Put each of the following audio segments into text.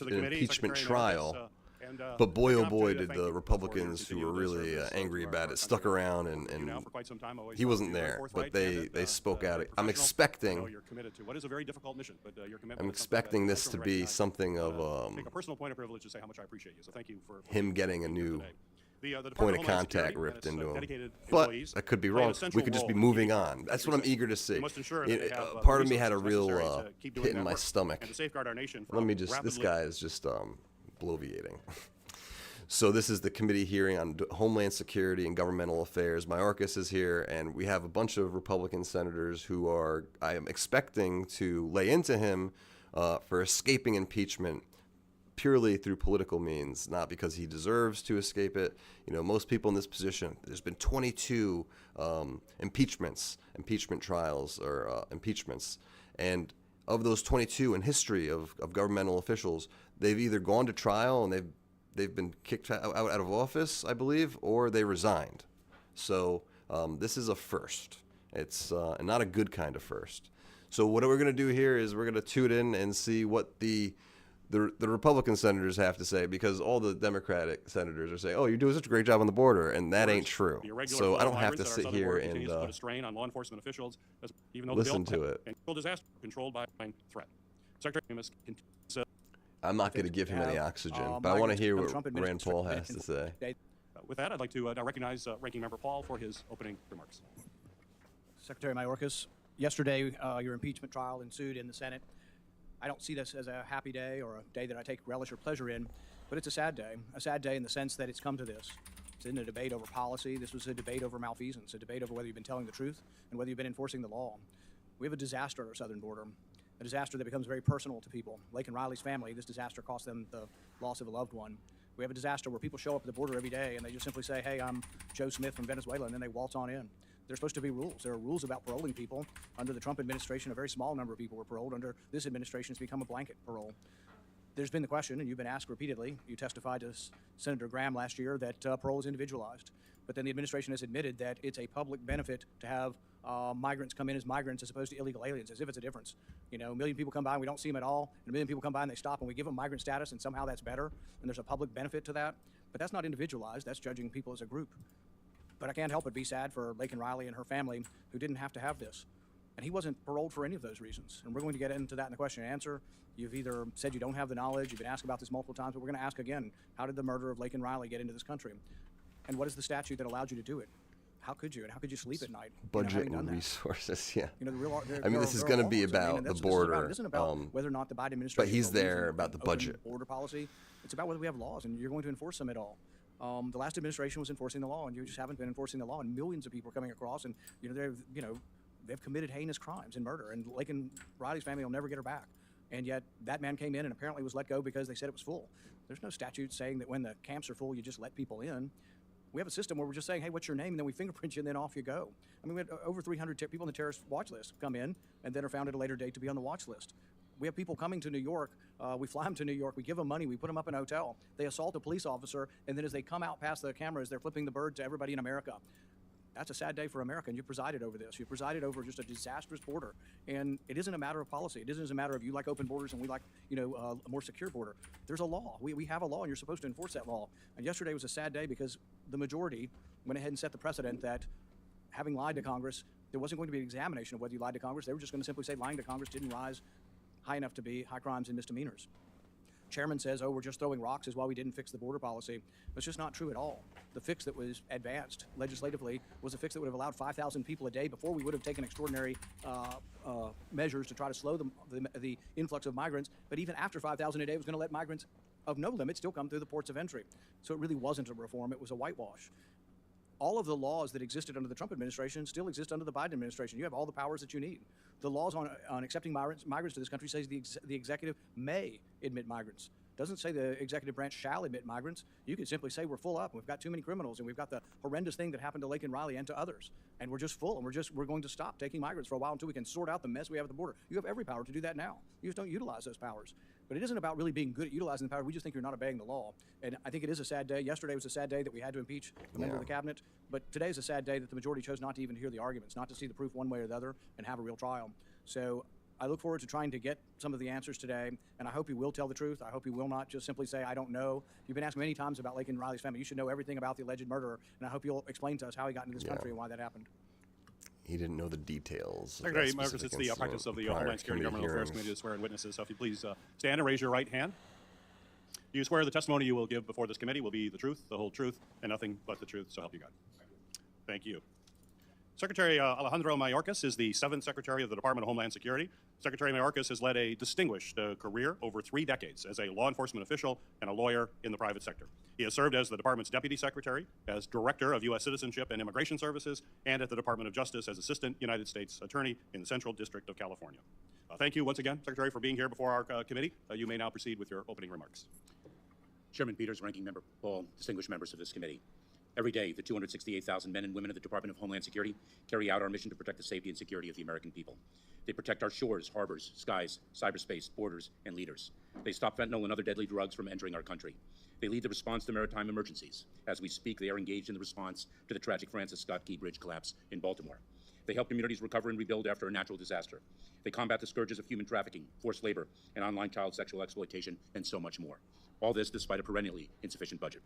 first impeachment trial. But boy, oh boy, did the Republicans who were really angry about it stuck around, and he wasn't there, but they spoke out. I'm expecting this to be something of him getting a new point of contact ripped into him. But I could be wrong. We could just be moving on. That's what I'm eager to see. Part of me had a real hit in my stomach. Let me just, this guy is just bloviating. So this is the committee hearing on Homeland Security and Governmental Affairs. Mayorkas is here, and we have a bunch of Republican senators who are, I am expecting, to lay into him for escaping impeachment purely through political means, not because he deserves to escape it. You know, most people in this position, there's been 22 impeachment trials, or impeachments, and of those 22 in history of governmental officials, they've either gone to trial and they've been kicked out of office, I believe, or they resigned. So this is a first. It's not a good kind of first. So what we're going to do here is we're going to tune in and see what the Republican senators have to say, because all the Democratic senators are saying, "Oh, you're doing such a great job on the border," and that ain't true. So I don't have to sit here and listen to it. I'm not going to give him any oxygen, but I want to hear what Rand Paul has to say. With that, I'd like to now recognize Ranking Member Paul for his opening remarks. Secretary Mayorkas, yesterday your impeachment trial ensued in the Senate. I don't see this as a happy day or a day that I take relish or pleasure in, but it's a sad day in the sense that it's come to this. It's in a debate over policy. This was a debate over malfeasance, a debate over whether you've been telling the truth and whether you've been enforcing the law. We have a disaster at our southern border, a disaster that becomes very personal to people. Laken Riley's family, this disaster cost them the loss of a loved one. We have a disaster where people show up at the border every day and they just simply say, "Hey, I'm Joe Smith from Venezuela," and then they waltz on in. There's supposed to be rules. There are rules about paroling people. Under the Trump administration, a very small number of people were paroled. Under this administration, it's become a blanket parole. There's been the question, and you've been asked repeatedly, you testified to Senator Graham last year that parole is individualized. But then the administration has admitted that it's a public benefit to have migrants come in as migrants as opposed to illegal aliens, as if it's a difference. You know, a million people come by and we don't see them at all, and a million people come by and they stop and we give them migrant status, and somehow that's better, and there's a public benefit to that. But that's not individualized. That's judging people as a group. But I can't help but be sad for Laken Riley and her family who didn't have to have this. And he wasn't paroled for any of those reasons. And we're going to get into that in the question and answer. You've either said you don't have the knowledge, you've been asked about this multiple times, but we're going to ask again, how did the murder of Laken Riley get into this country? And what is the statute that allowed you to do it? How could you? And how could you sleep at night? Budget and resources, yeah. You know, this is going to be about the border. This isn't about whether or not the Biden administration... But he's there about the budget. Border policy. It's about whether we have laws, and you're going to enforce them at all. The last administration was enforcing the law, and you just haven't been enforcing the law, and millions of people are coming across, and they've committed heinous crimes and murder, and Laken Riley's family will never get her back. And yet that man came in and apparently was let go because they said it was full. There's no statute saying that when the camps are full, you just let people in. We have a system where we're just saying, "Hey, what's your name?" and then we fingerprint you, and then off you go. I mean, we had over 300 people on the terrorist watch list come in and then are found at a later date to be on the watch list. We have people coming to New York. We fly them to New York. We give them money. We put them up in a hotel. They assault a police officer, and then as they come out past the cameras, they're flipping the bird to everybody in America. That's a sad day for America, and you presided over this. You presided over just a disastrous border, and it isn't a matter of policy. It isn't a matter of you like open borders and we like, a more secure border. There's a law. We have a law, and you're supposed to enforce that law. And yesterday was a sad day because the majority went ahead and set the precedent that having lied to Congress, there wasn't going to be an examination of whether you lied to Congress. They were just going to simply say lying to Congress didn't rise high enough to be high crimes and misdemeanors. Chairman says, "Oh, we're just throwing rocks is why we didn't fix the border policy." It's just not true at all. The fix that was advanced legislatively was a fix that would have allowed 5,000 people a day before we would have taken extraordinary measures to try to slow the influx of migrants. But even after 5,000 a day, it was going to let migrants of no limit still come through the ports of entry. So it really wasn't a reform. It was a whitewash. All of the laws that existed under the Trump administration still exist under the Biden administration. You have all the powers that you need. The laws on accepting migrants to this country says the executive may admit migrants. Doesn't say the executive branch shall admit migrants. You can simply say we're full up, and we've got too many criminals, and we've got the horrendous thing that happened to Laken Riley and to others, and we're just full, and we're going to stop taking migrants for a while until we can sort out the mess we have at the border. You have every power to do that now. You just don't utilize those powers. But it isn't about really being good at utilizing the power. We just think you're not obeying the law. And I think it is a sad day. Yesterday was a sad day that we had to impeach a member of the cabinet. But today is a sad day that the majority chose not to even hear the arguments, not to see the proof one way or the other and have a real trial. So I look forward to trying to get some of the answers today, and I hope he will tell the truth. I hope he will not just simply say, I don't know. You've been asked many times about Laken Riley's family. You should know everything about the alleged murderer, and I hope you'll explain to us how he got into this country and why that happened. He didn't know the details. Secretary Mayorkas, it's the practice of the Homeland Security Governmental Affairs Committee to swear in witnesses. So if you please stand and raise your right hand. Do you swear the testimony you will give before this committee will be the truth, the whole truth, and nothing but the truth, so help you God? Thank you. Secretary Alejandro Mayorkas is the 7th Secretary of the Department of Homeland Security. Secretary Mayorkas has led a distinguished career over 3 decades as a law enforcement official and a lawyer in the private sector. He has served as the department's Deputy Secretary, as Director of U.S. Citizenship and Immigration Services, and at the Department of Justice as Assistant United States Attorney in the Central District of California. Thank you once again, Secretary, for being here before our committee. You may now proceed with your opening remarks. Chairman Peters, Ranking Member Paul, distinguished members of this committee. Every day, the 268,000 men and women of the Department of Homeland Security carry out our mission to protect the safety and security of the American people. They protect our shores, harbors, skies, cyberspace, borders, and leaders. They stop fentanyl and other deadly drugs from entering our country. They lead the response to maritime emergencies. As we speak, they are engaged in the response to the tragic Francis Scott Key Bridge collapse in Baltimore. They help communities recover and rebuild after a natural disaster. They combat the scourges of human trafficking, forced labor, and online child sexual exploitation, and so much more. All this despite a perennially insufficient budget.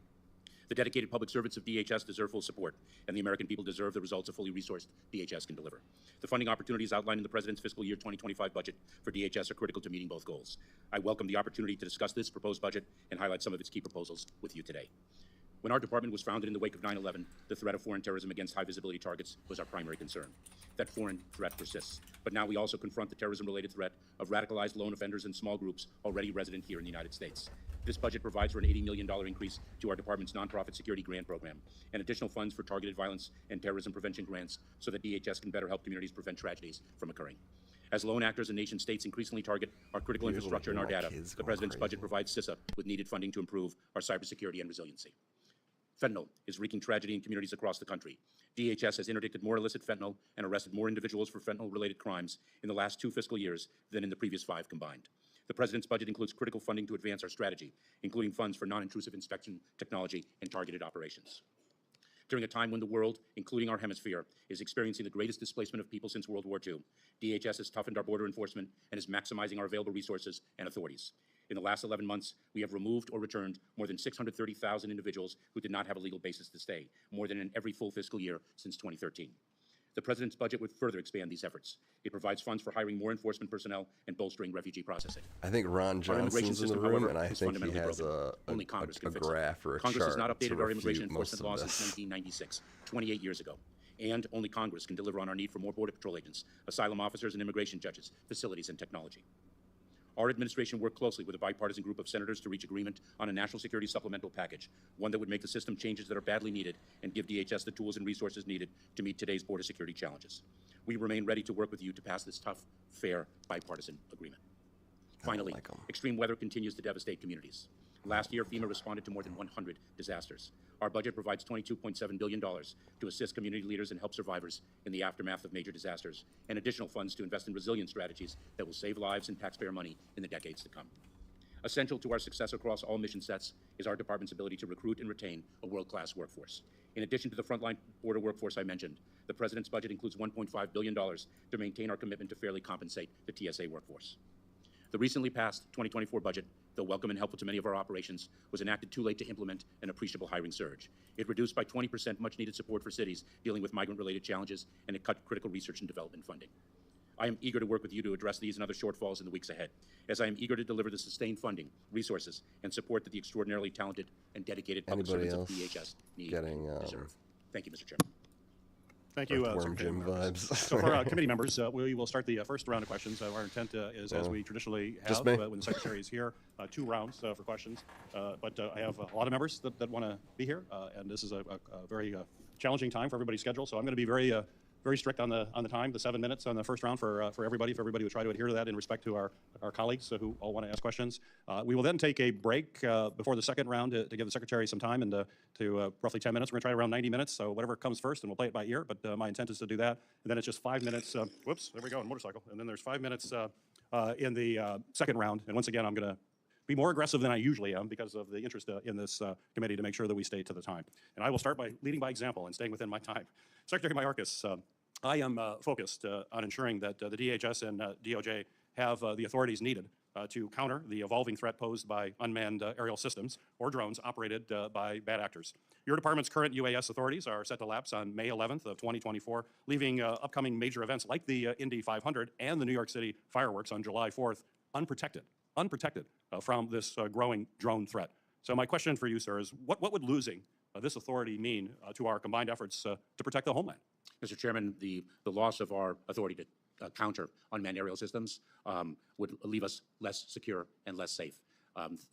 The dedicated public servants of DHS deserve full support, and the American people deserve the results a fully resourced DHS can deliver. The funding opportunities outlined in the President's fiscal year 2025 budget for DHS are critical to meeting both goals. I welcome the opportunity to discuss this proposed budget and highlight some of its key proposals with you today. When our department was founded in the wake of 9/11, the threat of foreign terrorism against high-visibility targets was our primary concern. That foreign threat persists, but now we also confront the terrorism-related threat of radicalized lone offenders and small groups already resident here in the United States. This budget provides for an $80 million increase to our department's nonprofit security grant program and additional funds for targeted violence and terrorism prevention grants so that DHS can better help communities prevent tragedies from occurring. As lone actors and nation states increasingly target our critical infrastructure and our data, the President's budget provides CISA with needed funding to improve our cybersecurity and resiliency. Fentanyl is wreaking tragedy in communities across the country. DHS has interdicted more illicit fentanyl and arrested more individuals for fentanyl-related crimes in the last 2 fiscal years than in the previous 5 combined. The President's budget includes critical funding to advance our strategy, including funds for non-intrusive inspection technology and targeted operations. During a time when the world, including our hemisphere, is experiencing the greatest displacement of people since World War II, DHS has toughened our border enforcement and is maximizing our available resources and authorities. In the last 11 months, we have removed or returned more than 630,000 individuals who did not have a legal basis to stay, more than in every full fiscal year since 2013. The President's budget would further expand these efforts. It provides funds for hiring more enforcement personnel and bolstering refugee processing. I think Ron Johnson's in the room, and I think he has a graph or a chart Congress has not updated to our immigration refute most enforcement of laws this. since 1996, 28 years ago. And only Congress can deliver on our need for more Border Patrol agents, asylum officers, and immigration judges, facilities, and technology. Our administration worked closely with a bipartisan group of senators to reach agreement on a national security supplemental package, one that would make the system changes that are badly needed and give DHS the tools and resources needed to meet today's border security challenges. We remain ready to work with you to pass this tough, fair, bipartisan agreement. Finally, extreme weather continues to devastate communities. Last year, FEMA responded to more than 100 disasters. Our budget provides $22.7 billion to assist community leaders and help survivors in the aftermath of major disasters, and additional funds to invest in resilience strategies that will save lives and taxpayer money in the decades to come. Essential to our success across all mission sets is our department's ability to recruit and retain a world-class workforce. In addition to the frontline border workforce I mentioned, the President's budget includes $1.5 billion to maintain our commitment to fairly compensate the TSA workforce. The recently passed 2024 budget, though welcome and helpful to many of our operations, was enacted too late to implement an appreciable hiring surge. It reduced by 20% much-needed support for cities dealing with migrant-related challenges, and it cut critical research and development funding. I am eager to work with you to address these and other shortfalls in the weeks ahead, as I am eager to deliver the sustained funding, resources, and support that the extraordinarily talented and dedicated public servants of DHS need and deserve. Thank you, Mr. Chairman. Thank you, Worm Secretary Jim Mayorkas. vibes. So for our committee members, we will start the first round of questions. Our intent is, as we traditionally have Just me? when the Secretary is here, 2 rounds for questions. But I have a lot of members that want to be here, and this is a very challenging time for everybody's schedule. So I'm going to be very strict on the time, the 7 minutes on the first round for everybody. If everybody would try to adhere to that in respect to our colleagues who all want to ask questions. We will then take a break before the second round to give the Secretary some time, and to roughly 10 minutes. We're going to try around 90 minutes, so whatever comes first, and we'll play it by ear. But my intent is to do that, and then it's just 5 minutes. Whoops, there we go, on motorcycle. And then there's 5 minutes in the second round. And once again, I'm going to be more aggressive than I usually am because of the interest in this committee to make sure that we stay to the time. And I will start by leading by example and staying within my time. Secretary Mayorkas, I am focused on ensuring that the DHS and DOJ have the authorities needed to counter the evolving threat posed by unmanned aerial systems or drones operated by bad actors. Your department's current UAS authorities are set to lapse on May 11th of 2024, leaving upcoming major events like the Indy 500 and the New York City fireworks on July 4th unprotected from this growing drone threat. So my question for you, sir, is what would losing this authority mean to our combined efforts to protect the homeland? Mr. Chairman, the loss of our authority to counter unmanned aerial systems would leave us less secure and less safe.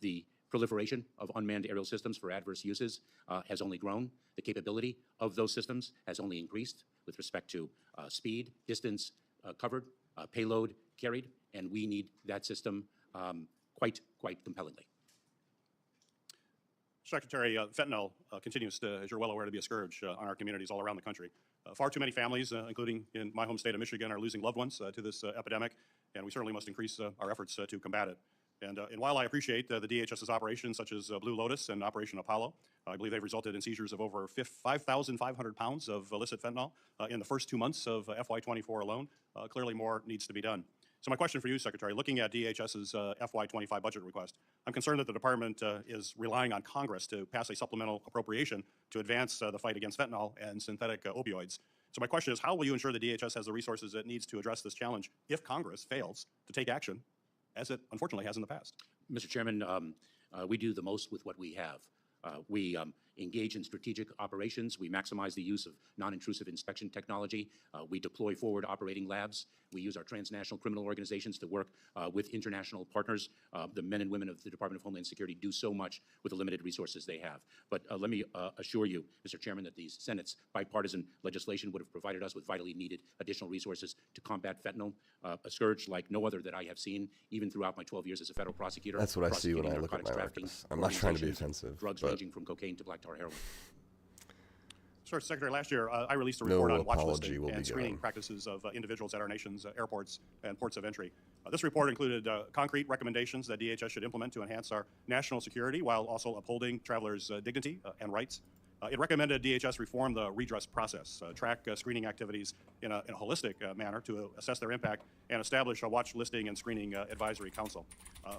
The proliferation of unmanned aerial systems for adverse uses has only grown. The capability of those systems has only increased with respect to speed, distance covered, payload carried, and we need that system quite compellingly. Secretary, fentanyl continues to, as you're well aware, to be a scourge on our communities all around the country. Far too many families, including in my home state of Michigan, are losing loved ones to this epidemic, and we certainly must increase our efforts to combat it. And while I appreciate the DHS's operations, such as Blue Lotus and Operation Apollo, I believe they've resulted in seizures of over 5,500 pounds of illicit fentanyl in the first 2 months of FY24 alone. Clearly more needs to be done. So my question for you, Secretary, looking at DHS's FY25 budget request, I'm concerned that the department is relying on Congress to pass a supplemental appropriation to advance the fight against fentanyl and synthetic opioids. So my question is, how will you ensure the DHS has the resources it needs to address this challenge if Congress fails to take action, as it unfortunately has in the past? Mr. Chairman, we do the most with what we have. We engage in strategic operations. We maximize the use of non-intrusive inspection technology. We deploy forward operating labs. We use our transnational criminal organizations to work with international partners. The men and women of the Department of Homeland Security do so much with the limited resources they have. But let me assure you, Mr. Chairman, that the Senate's bipartisan legislation would have provided us with vitally needed additional resources to combat fentanyl, a scourge like no other that I have seen, even throughout my 12 years as a federal prosecutor. That's what I see when I look at Mayorkas. I'm not trying to be offensive. Drugs ranging from cocaine to black tar heroin. Sir, Secretary, last year I released a report on watch listing and screening given. practices of individuals at our nation's airports and ports of entry. This report included concrete recommendations that DHS should implement to enhance our national security while also upholding travelers' dignity and rights. It recommended DHS reform the redress process, track screening activities in a holistic manner to assess their impact, and establish a watch listing and screening advisory council.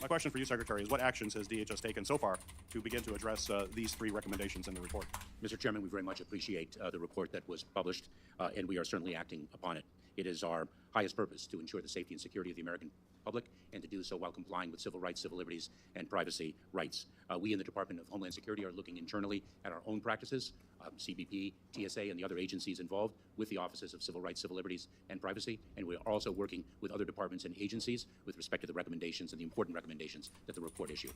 My question for you, Secretary, is what actions has DHS taken so far to begin to address these 3 recommendations in the report? Mr. Chairman, we very much appreciate the report that was published, and we are certainly acting upon it. It is our highest purpose to ensure the safety and security of the American public, and to do so while complying with civil rights, civil liberties, and privacy rights. We in the Department of Homeland Security are looking internally at our own practices, CBP, TSA, and the other agencies involved with the offices of civil rights, civil liberties, and privacy, and we are also working with other departments and agencies with respect to the recommendations and the important recommendations that the report issued.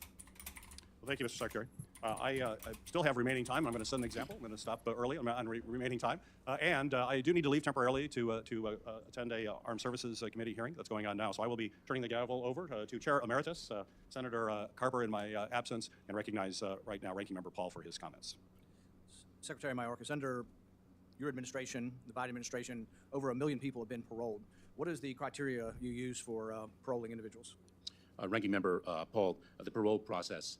Well, thank you, Mr. Secretary. I still have remaining time. I'm going to set an example. I'm going to stop early on remaining time. And I do need to leave temporarily to attend a Armed Services Committee hearing that's going on now. So I will be turning the gavel over to Chair Emeritus, Senator Carper in my absence, and recognize right now Ranking Member Paul for his comments. Secretary Mayorkas, under your administration, the Biden administration, over 1 million people have been paroled. What is the criteria you use for paroling individuals? Ranking Member Paul, the parole process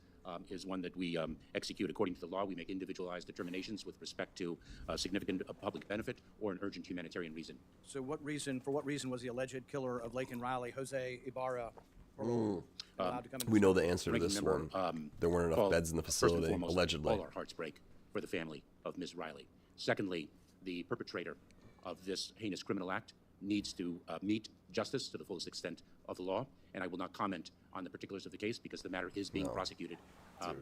is one that we execute according to the law. We make individualized determinations with respect to significant public benefit or an urgent humanitarian reason. So for what reason was the alleged killer of Laken Riley, Jose Ibarra, paroled? Allowed to come into We know the answer to Ranking this Member, one. There weren't enough Paul, beds in the first and facility, foremost, allegedly. all our hearts break for the family of Ms. Riley. Secondly, the perpetrator of this heinous criminal act needs to meet justice to the fullest extent of the law, and I will not comment on the particulars of the case because the matter is being prosecuted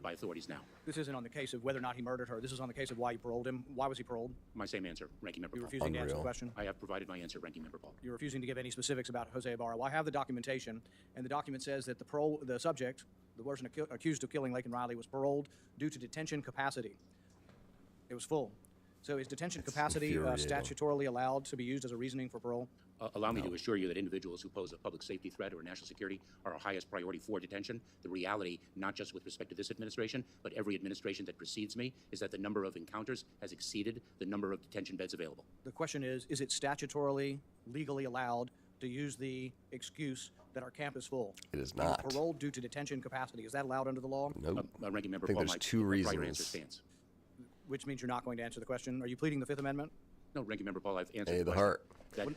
by authorities now. This isn't on the case of whether or not he murdered her. This is on the case of why you paroled him. Why was he paroled? My same answer, Ranking Member You're Paul. refusing to answer the Unreal. question. I have provided my answer, Ranking Member Paul. You're refusing to give any specifics about Jose Ibarra. Well, I have the documentation, and the document says that the subject, the person accused of killing Laken Riley, was paroled due to detention capacity. It was full. So is detention capacity statutorily allowed to be used as a reasoning for parole? Allow me to assure you that individuals who pose a public safety threat or national security are our highest priority for detention. The reality, not just with respect to this administration, but every administration that precedes me, is that the number of encounters has exceeded the number of detention beds available. The question is it statutorily, legally allowed to use the excuse that our camp is full? It is not. Paroled due to detention capacity. Is that allowed under the law? Nope. Ranking Member I think Paul, there's my 2 prior answer reasons. stands. Which means you're not going to answer the question. Are you pleading the Fifth Amendment? No, Ranking Member Paul, I've answered Hey, the the question. heart.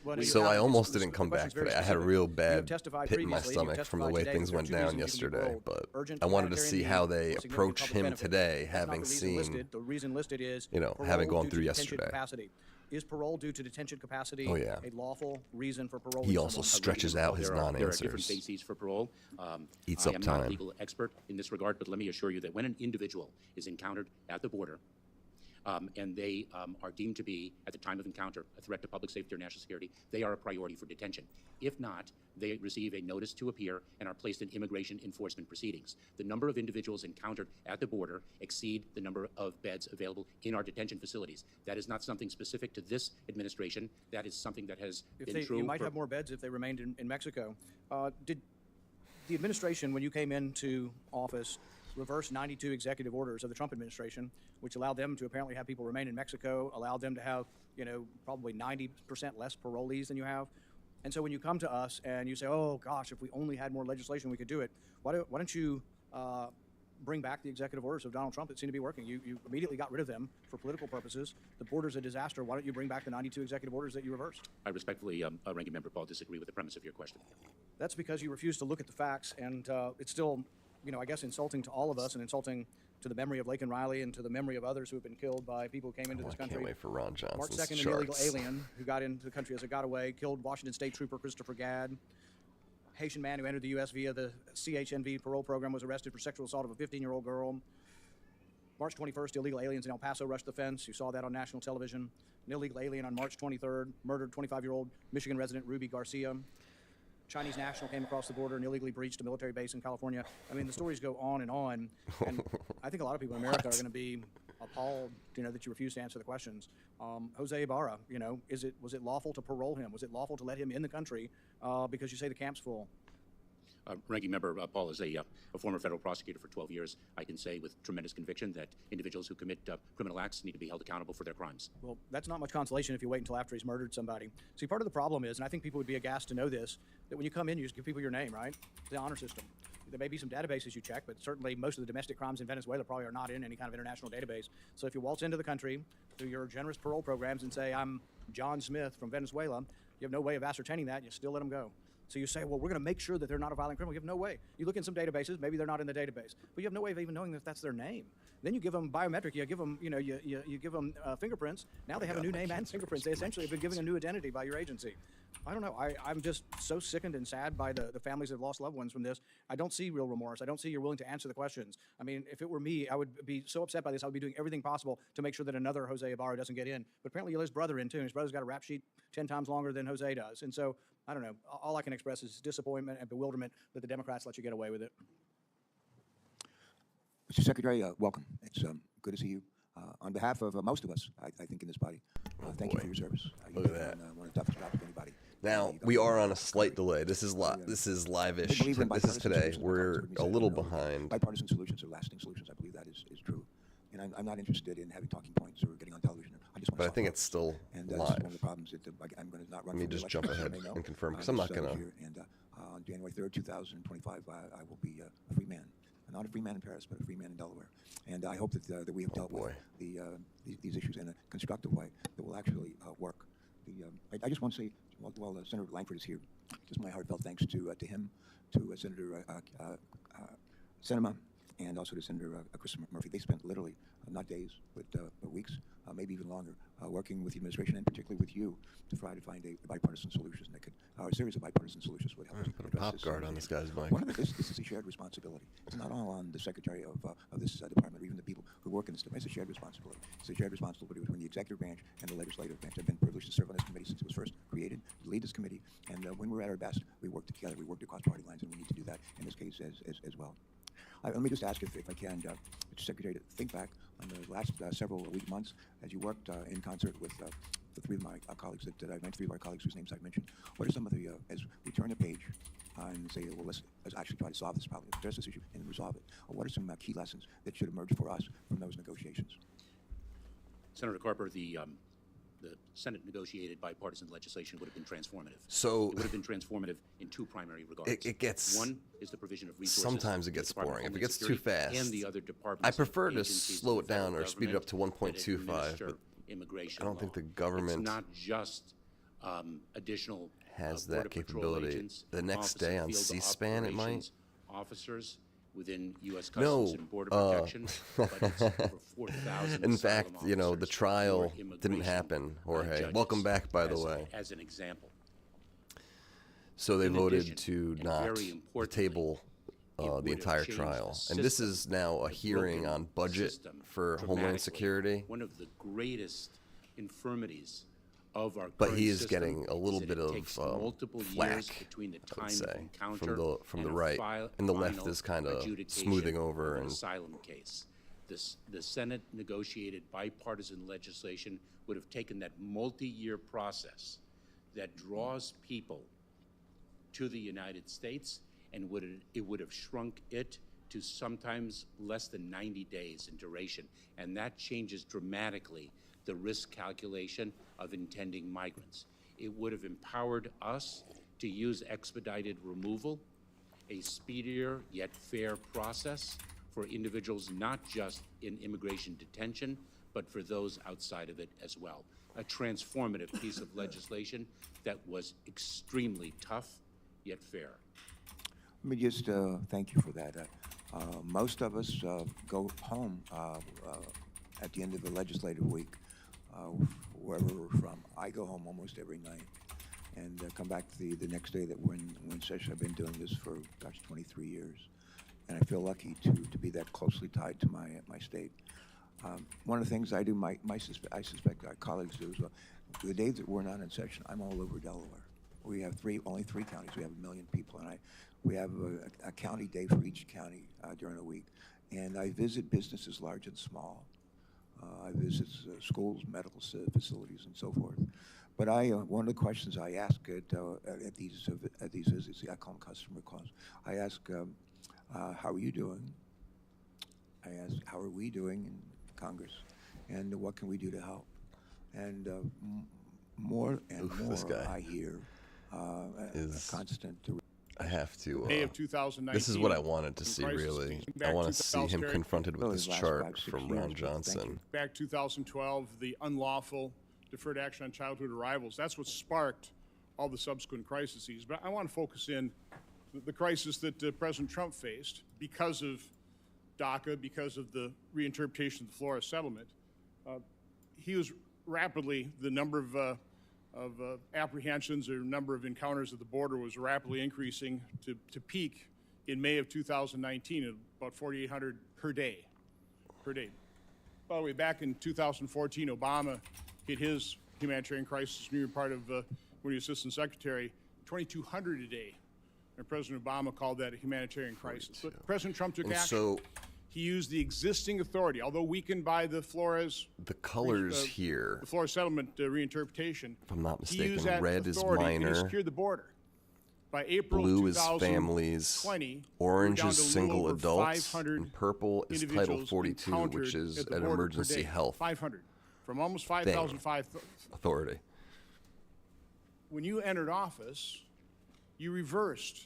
When So you I have- almost the didn't come back question's very today. I had a specific. real You have bad testified pit in my previously, and you've stomach from the testified way today things that there are went two down reasons you should be yesterday, paroled. but Urgent I wanted to humanitarian see need how or they significant approach public him benefit. today, That's not having the reason seen, listed. The reason listed is you know, parole having gone due to through detention yesterday. capacity. Is parole due to detention capacity Oh, yeah. a lawful reason for parole? He also stretches out his There are different non-answers. bases for parole. Eats I up am not a time. legal expert in this regard, but let me assure you that when an individual is encountered at the border, and they are deemed to be, at the time of encounter, a threat to public safety or national security, they are a priority for detention. If not, they receive a notice to appear and are placed in immigration enforcement proceedings. The number of individuals encountered at the border exceed the number of beds available in our detention facilities. That is not something specific to this administration. That is something that has been true. You might for- have more beds if they remained in Mexico. Did the administration, when you came into office, reverse 92 executive orders of the Trump administration, which allowed them to apparently have people remain in Mexico, allowed them to have, you know, probably 90% less parolees than you have? And so when you come to us and you say, oh gosh, if we only had more legislation, we could do it, why don't you bring back the executive orders of Donald Trump that seem to be working? You immediately got rid of them for political purposes. The border's a disaster. Why don't you bring back the 92 executive orders that you reversed? I respectfully, Ranking Member Paul, disagree with the premise of your question. That's because you refuse to look at the facts, and it's still, you know, I guess insulting to all of us and insulting to the memory of Laken Riley and to the memory of others who have been killed by people who came into this I country. can't wait for Ron March Johnson's 2nd, an illegal charts. alien who got into the country as a got-away, killed Washington State Trooper Christopher Gadd. Haitian man who entered the U.S. via the CHNV parole program was arrested for sexual assault of a 15-year-old girl. March 21st, illegal aliens in El Paso rushed the fence. You saw that on national television. An illegal alien on March 23rd murdered 25-year-old Michigan resident Ruby Garcia. Chinese national came across the border and illegally breached a military base in California. I mean, the stories go on, and I think a lot of people in America are going to be appalled, you know, that you refuse to answer the questions. Jose Ibarra, you know, was it lawful to parole him? Was it lawful to let him in the country because you say the camp's full? Ranking Member Paul is a former federal prosecutor for 12 years. I can say with tremendous conviction that individuals who commit criminal acts need to be held accountable for their crimes. Well, that's not much consolation if you wait until after he's murdered somebody. See, part of the problem is, and I think people would be aghast to know this, that when you come in, you just give people your name, right? The honor system. There may be some databases you check, but certainly most of the domestic crimes in Venezuela probably are not in any kind of international database. So if you waltz into the country through your generous parole programs and say, I'm John Smith from Venezuela, you have no way of ascertaining that, and you still let them go. So you say, well, we're going to make sure that they're not a violent criminal. You have no way. You look in some databases, maybe they're not in the database, but you have no way of even knowing if that's their name. Then you give them biometric, you give them, you give them fingerprints. Now they have a new name and fingerprints. They essentially have been given a new identity by your agency. I don't know. I'm just so sickened and sad by the families that have lost loved ones from this. I don't see real remorse. I don't see you're willing to answer the questions. I mean, if it were me, I would be so upset by this. I would be doing everything possible to make sure that another Jose Ibarra doesn't get in. But apparently you let his brother in too, and his brother's got a rap sheet 10 times longer than Jose does. And so, I don't know. All I can express is disappointment and bewilderment that the Democrats let you get away with it. Mr. Secretary, welcome. It's good to see you. On behalf of most of us, I think, in this body, thank you for your service. Look at that. One of the toughest jobs of anybody. Now, we are on a slight delay. This is live-ish. Believer in This is bipartisan today. solutions. We're Certainly a said, little you know, behind. Bipartisan solutions are lasting solutions. I believe that is true. And I'm not interested in having talking points or getting on television. I just want But I solve think problems. it's still And this is live. one of the problems that I'm going to not run. Let me for just re-election, jump as you ahead may know, and confirm, 'cause I'm not this gonna- year. And on January 3rd, 2025, I will be a free man. Not a free man in Paris, but a free man in Delaware. And I hope that we have dealt with these issues in a constructive way that will actually work. I just want to say, while Senator Lankford is here, just my heartfelt thanks to him, to Senator Sinema, and also to Senator Christopher Murphy. They spent literally not days, but weeks, maybe even longer, working with the administration and particularly with you to try to find a bipartisan solution that could, or a series of bipartisan solutions would help us Put a address pop this guard on this guy's mic. This is a shared responsibility. It's not all on the secretary of this department or even the people who work in this department. It's a shared responsibility. It's a shared responsibility between the executive branch and the legislative branch. I've been privileged to serve on this committee since it was first created, to lead this committee, and when we're at our best, we work together. We work across party lines, and we need to do that in this case as well. Let me just ask if I can, Mr. Secretary, to think back on the last several months as you worked in concert with the three of my colleagues that I mentioned, three of our colleagues whose names I mentioned. What are some of the, as we turn the page and say, well, let's actually try to solve this problem, address this issue, and resolve it. What are some key lessons that should emerge for us from those negotiations? Senator Carper, the Senate negotiated bipartisan legislation would have been transformative. So it would have been transformative in two primary regards. It gets. One is the provision of resources. Sometimes it to the gets Department of boring. If it Homeland gets too Security fast, and the other departments I prefer and to agencies slow of it the down federal or speed it up to government that 1.25. administer But immigration I don't law. think the government It's not just additional has Border that Patrol capability. agents, The next Office of day on Field C-SPAN, it might. Operations officers within U.S. No, Customs and Border Protection, but it's over 4,000 In asylum fact, you know, the officers, trial more didn't immigration, happen, Jorge. judges, Welcome back, by the as- way. As an example. So they In voted addition, to and not very importantly, table it the would have entire changed trial. the And this system, is now a the hearing broken on budget system for Homeland dramatically. Security. One of the greatest infirmities of our But current he is system getting a little is bit that it of takes multiple flack, years between the I would time of say, encounter from the and a right. And the left final is kind of adjudication smoothing over of an and asylum case. The Senate negotiated bipartisan legislation would have taken that multi-year process that draws people to the United States, and it would have shrunk it to sometimes less than 90 days in duration. And that changes dramatically the risk calculation of intending migrants. It would have empowered us to use expedited removal, a speedier yet fair process for individuals not just in immigration detention, but for those outside of it as well. A transformative piece of legislation that was extremely tough yet fair. Let me just thank you for that. Most of us go home at the end of the legislative week, wherever we're from. I go home almost every night and come back the next day that we're in session. I've been doing this for, gosh, 23 years. And I feel lucky to be that closely tied to my state. One of the things I do, I suspect our colleagues do as well, the days that we're not in session, I'm all over Delaware. We have only three counties. We have 1 million people, and we have a county day for each county during the week. And I visit businesses large and small. I visit schools, medical facilities, and so forth. But one of the questions I ask at these visits, I call them customer calls. I ask, how are you doing? I ask, how are we doing in Congress? And what can we do to help? And more and more this guy I hear is a constant. I have to. May of 2019. This is what I wanted to see, crisis really. season. I Back want to see him 2000 confronted with Really, this the last chart 5-6 from years, Ron but thank Johnson. you. Back 2012, the unlawful deferred action on childhood arrivals. That's what sparked all the subsequent crises. But I want to focus in the crisis that President Trump faced because of DACA, because of the reinterpretation of the Flores settlement. He was rapidly, the number of apprehensions or number of encounters at the border was rapidly increasing to peak in May of 2019 at about 4,800 per day. By the way, back in 2014, Obama hit his humanitarian crisis, when you were part of when he was Assistant Secretary, 2,200 a day. And President Obama called that a humanitarian crisis. But President Trump took And action. so He used the existing authority, although weakened by the Flores the colors here, the Flores settlement reinterpretation. if I'm not He used mistaken, that red is authority and he minor, secured the border. By April blue is 2020, families, we're orange down is to a little single over adults, 500 and purple is Title individuals 42, encountered which is at the an border per emergency day. health 500, from almost 5,000. authority. When you entered office, you reversed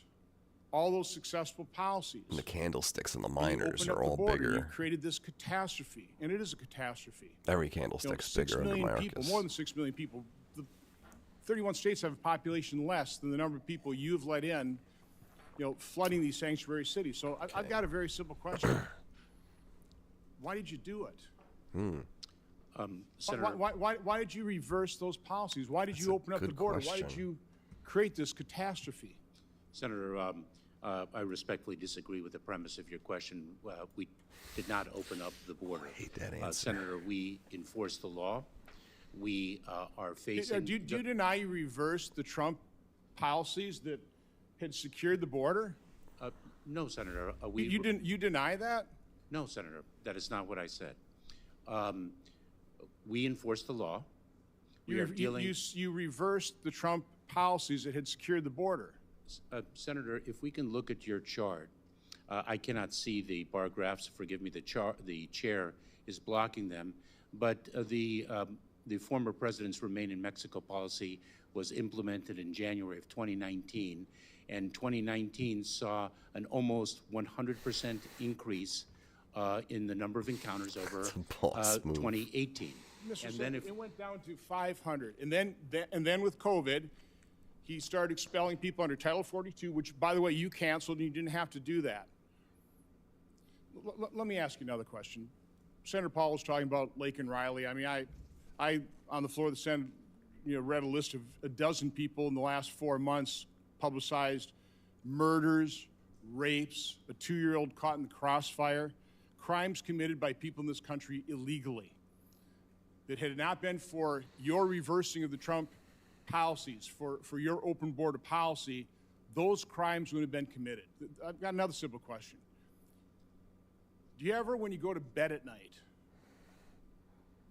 all those successful policies. And the candlesticks and the You miners opened are up the all border, You bigger. created this catastrophe, and it is a catastrophe. Every You know, candlestick's 6 bigger under million people, Mayorkas. more than 6 million people. The 31 states have a population less than the number of people you've let in, flooding these sanctuary cities. So I've got a very simple question. Why did you do it? Senator, Why did you reverse those policies? Why did That's you a open up the good border? Why did question. you create this catastrophe? Senator, I respectfully disagree with the premise of your question. We did not open up the border. I hate that answer. Senator, we enforce the law. We are facing. Do you deny you reversed the Trump policies that had secured the border? No, Senator. You deny that? No, Senator. That is not what I said. We enforce the law. We are dealing. You reversed the Trump policies that had secured the border. Senator, if we can look at your chart, I cannot see the bar graphs. Forgive me. The chair is blocking them. But the former president's Remain in Mexico policy was implemented in January of 2019, and 2019 saw an almost 100% increase in the number of encounters over boss move. 2018. Mr. And Senator, then if it went down to 500, and then with COVID, he started expelling people under Title 42, which, by the way, you canceled, and you didn't have to do that. Let me ask you another question. Senator Paul was talking about Lake and Riley. I mean, I on the floor of the Senate, read a list of a dozen people in the last 4 months publicized murders, rapes, a 2-year-old caught in the crossfire, crimes committed by people in this country illegally. That had it not been for your reversing of the Trump policies, for your open border policy, those crimes would have been committed. I've got another simple question. Do you ever, when you go to bed at night,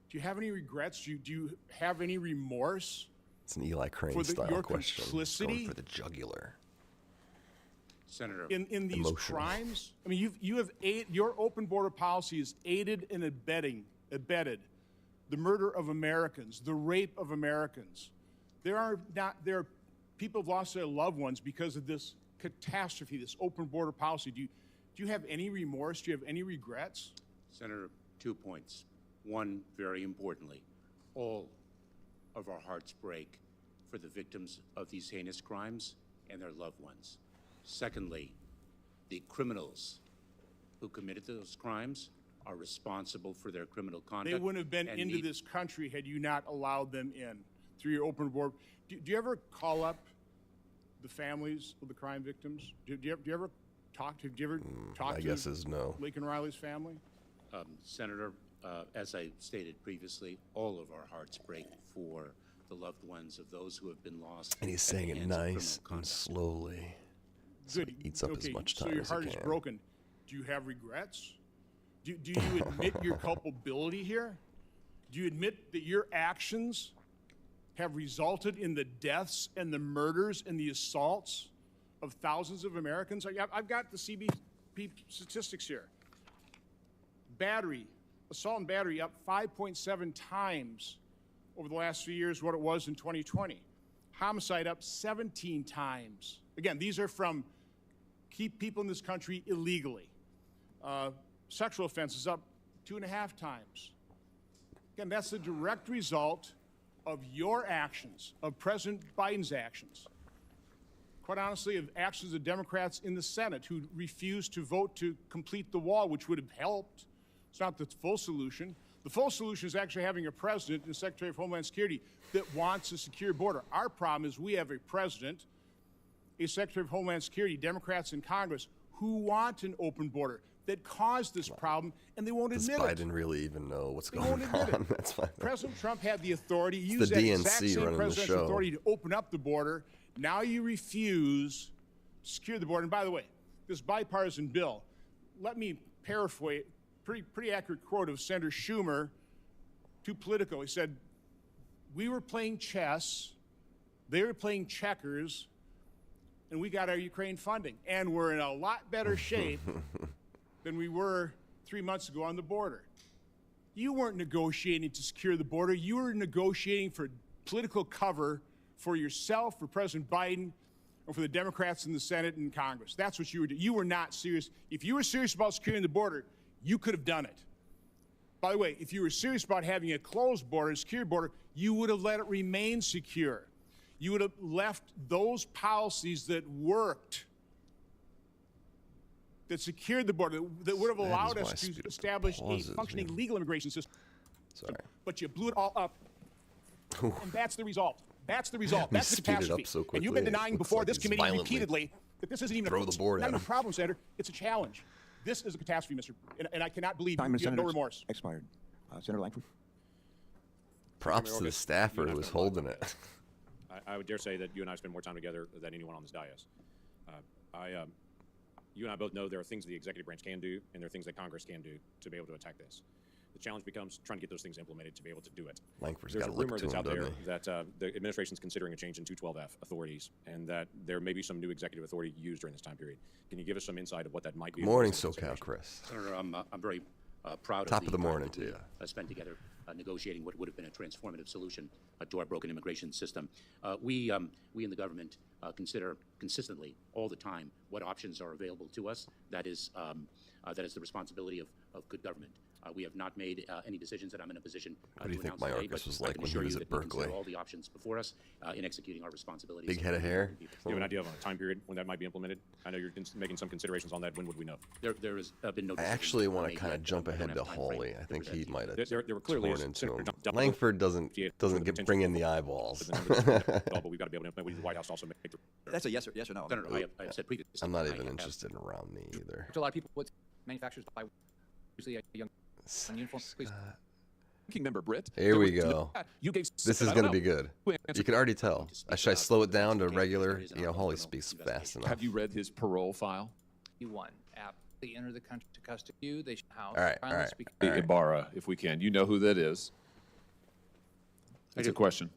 do you have any regrets? Do you have any remorse? It's an Eli Crane style your question. Complicity Going for the jugular. Senator, in these Emotional. crimes? I mean, your open border policy has aided and abetted the murder of Americans, the rape of Americans. There are people have lost their loved ones because of this catastrophe, this open border policy. Do you have any remorse? Do you have any regrets? Senator, 2 points. One, very importantly, all of our hearts break for the victims of these heinous crimes and their loved ones. Secondly, the criminals who committed those crimes are responsible for their criminal conduct. They wouldn't have been and into this country had you not allowed them in through your open border. Do you ever call up the families of the crime victims? Do you ever talk to? Do you ever talk My to guess is no. Lincoln Riley's family? Senator, as I stated previously, all of our hearts break for the loved ones of those who have been lost. And he's at the saying it hands of criminal nice and conduct. slowly. So Good. he eats up as much time So your as he heart can. is broken. Do you have regrets? Do you admit your culpability here? Do you admit that your actions have resulted in the deaths and the murders and the assaults of thousands of Americans? I've got the CBP statistics here. Assault and battery up 5.7 times over the last few years what it was in 2020. Homicide up 17 times. Again, these are from keep people in this country illegally. Sexual offenses up 2.5 times. Again, that's the direct result of your actions, of President Biden's actions. Quite honestly, of actions of Democrats in the Senate who refused to vote to complete the wall, which would have helped. It's not the full solution. The full solution is actually having a president and a Secretary of Homeland Security that wants a secure border. Our problem is we have a president, a Secretary of Homeland Security, Democrats in Congress, who want an open border, that caused this problem, and they won't Does admit it. Biden really even know what's They going won't admit on? it. That's fine. President Trump had the authority, the used that exact DNC same running the presidential show. authority to open up the border. Now you refuse to secure the border. And by the way, this bipartisan bill, let me paraphrase, pretty accurate quote of Senator Schumer to Politico. He said, "We were playing chess, they were playing checkers, and we got our Ukraine funding. And we're in a lot better shape than we were 3 months ago on the border." You weren't negotiating to secure the border. You were negotiating for political cover for yourself, for President Biden, or for the Democrats in the Senate and Congress. That's what you were doing. You were not serious. If you were serious about securing the border, you could have done it. By the way, if you were serious about having a closed border, a secure border, you would have let it remain secure. You would have left those policies that worked, that secured the border, that would have allowed is why us to speed up the establish pauses, a functioning man. legal immigration system. Sorry. But you blew it all up, and that's the result. That's the result. That's the speed it up catastrophe. so And you've been quickly, it denying looks before like this he's committee violently repeatedly that this isn't even throw the board not at even a him. problem, Senator. It's a challenge. This is a catastrophe, Mr. And I cannot believe Time you and have no Senator's remorse. expired. Senator Lankford. Props to the Mayorkas, staffer you who and I was spent a lot of holding time it. I would dare say that you and I spend more time together than anyone on this dais. You and I both know there are things the executive branch can do, and there are things that Congress can do to be able to attack this. The challenge becomes trying to get those things implemented to be able to do it. Lankford's There's got a a look rumor to that's him, out there doesn't he? that the administration's considering a change in 212F authorities, and that there may be some new executive authority used during this time period. Can you give us some insight of what that might be? Morning, As a SoCal consideration? Chris. Senator, I'm very proud Top of of the time morning that to we, you. Spent together negotiating what would have been a transformative solution to our broken immigration system. We in the government consider consistently all the time what options are available to us. That is the responsibility of of good government. We have not made any decisions that I'm in a position What do you to think announce today, Mayorkas but was I like can when he assure was you at that we consider Berkeley? all the options before us in executing our responsibilities. Big head of hair? Do you have an idea of a time period when that might be implemented? I know you're making some considerations on that. When would we know? There has been no I decision actually want to made kind of yet. jump I don't ahead have to a time frame Hawley. I think present he to you. might have There were clearly torn into Senator him. Dunn- Lankford doesn't bring in the eyeballs. But we've got to be able to implement. We need the White House to also make the That's a yes or no. Senator, I have said previously. I'm not I even have- interested in Romney either. To a lot of people, what manufacturers buy usually a young uniform. Please. Ranking Member Britt. Here we go. You gave This is going to be good. You can already tell. Should I slow it down to regular? Hawley speaks fast enough. Have you read his parole file? One app. They enter the country to custody. They should house. All right, all right. All right. Ibarra, if we can. You know who that is. That's a question.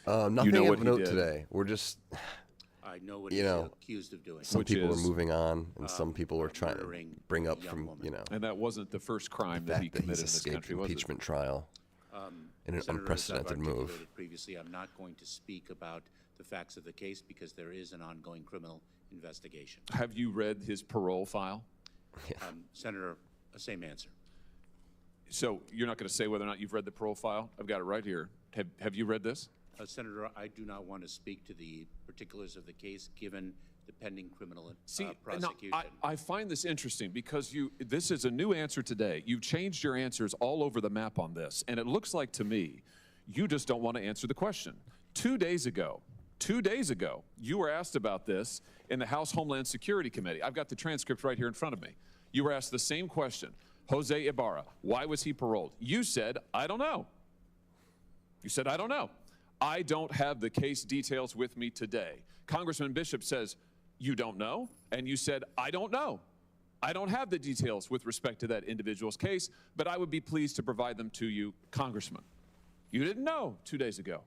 Nothing know of what he note did. today. We're just, I know what you he's know, accused of doing. some Which people are is, moving on, and some people are trying to murdering bring a up young from, woman. you know, And that wasn't the first crime the that he fact that committed he's in this escaped country, was it? impeachment trial in an Senator, as I've unprecedented move. articulated previously, I'm not going to speak about the facts of the case because there is an ongoing criminal investigation. Have you read his parole file? Senator, same answer. So you're not going to say whether or not you've read the parole file? I've got it right here. Have you read this? Senator, I do not want to speak to the particulars of the case given the pending criminal See, prosecution. now, I find this interesting because this is a new answer today. You've changed your answers all over the map on this, and it looks like to me you just don't want to answer the question. 2 days ago, you were asked about this in the House Homeland Security Committee. I've got the transcript right here in front of me. You were asked the same question. Jose Ibarra, why was he paroled? You said, I don't know. You said, I don't know. I don't have the case details with me today. Congressman Bishop says, you don't know? And you said, I don't know. I don't have the details with respect to that individual's case, but I would be pleased to provide them to you, Congressman. You didn't know 2 days ago.